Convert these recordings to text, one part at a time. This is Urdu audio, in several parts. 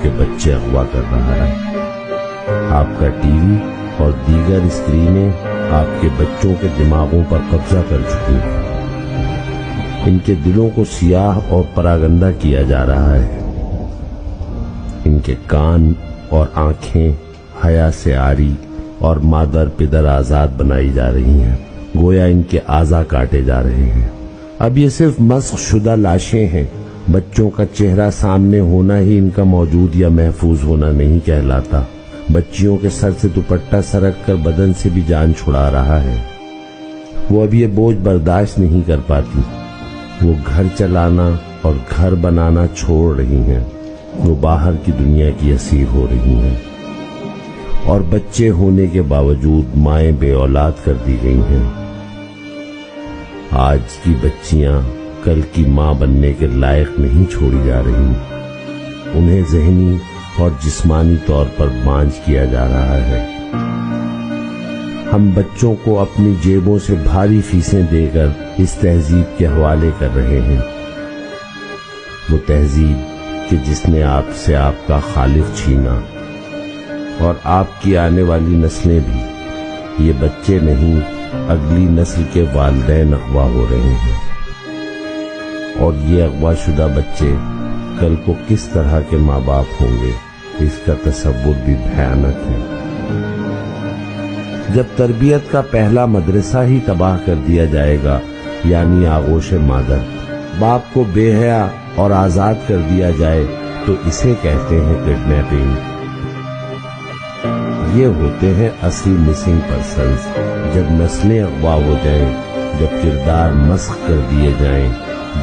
کے بچے اغوا کر رہا ہے۔ آپ کا ٹی وی اور دیگر اسکرینیں آپ کے بچوں کے دماغوں پر قبضہ کر چکی ہیں۔ ان کے دلوں کو سیاہ اور پراگندہ کیا جا رہا ہے۔ ان کے کان اور آنکھیں حیا سے عاری اور مادر پدر آزاد بنائی جا رہی ہیں، گویا ان کے اعضاء کاٹے جا رہے ہیں۔ اب یہ صرف مسخ شدہ لاشیں ہیں۔ بچوں کا چہرہ سامنے ہونا ہی ان کا موجود یا محفوظ ہونا نہیں کہلاتا۔ بچیوں کے سر سے دوپٹہ سرک کر بدن سے بھی جان چھڑا رہا ہے۔ وہ اب یہ بوجھ برداشت نہیں کر پاتی۔ وہ گھر چلانا اور گھر بنانا چھوڑ رہی ہیں۔ وہ باہر کی دنیا کی اسیر ہو رہی ہیں، اور بچے ہونے کے باوجود مائیں بے اولاد کر دی گئی ہیں۔ آج کی بچیاں کل کی ماں بننے کے لائق نہیں چھوڑی جا رہی۔ انہیں ذہنی اور جسمانی طور پر بانجھ کیا جا رہا ہے۔ ہم بچوں کو اپنی جیبوں سے بھاری فیسیں دے کر اس تہذیب کے حوالے کر رہے ہیں، وہ تہذیب کہ جس نے آپ سے آپ کا خالق چھینا، اور آپ کی آنے والی نسلیں بھی۔ یہ بچے نہیں، اگلی نسل کے والدین اغوا ہو رہے ہیں، اور یہ اغوا شدہ بچے کل کو کس طرح کے ماں باپ ہوں گے، اس کا تصور بھی بھیانک ہے۔ جب تربیت کا پہلا مدرسہ ہی تباہ کر دیا جائے گا، یعنی آغوش مادر، باپ کو بے حیا اور آزاد کر دیا جائے، تو اسے کہتے ہیں کڈنیپنگ۔ یہ ہوتے ہیں اصل مسنگ پرسنز۔ جب نسلیں اغوا ہو جائیں، جب کردار مسخ کر دیے جائیں،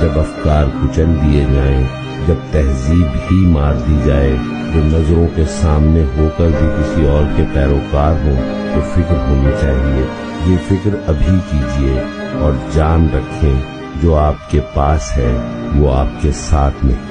جب افکار کچل دیے جائیں، جب تہذیب ہی مار دی جائے، جو نظروں کے سامنے ہو کر بھی کسی اور کے پیروکار ہوں، تو فکر ہونی چاہیے۔ یہ فکر ابھی کیجیے، اور جان رکھیں جو آپ کے پاس ہے وہ آپ کے ساتھ نہیں۔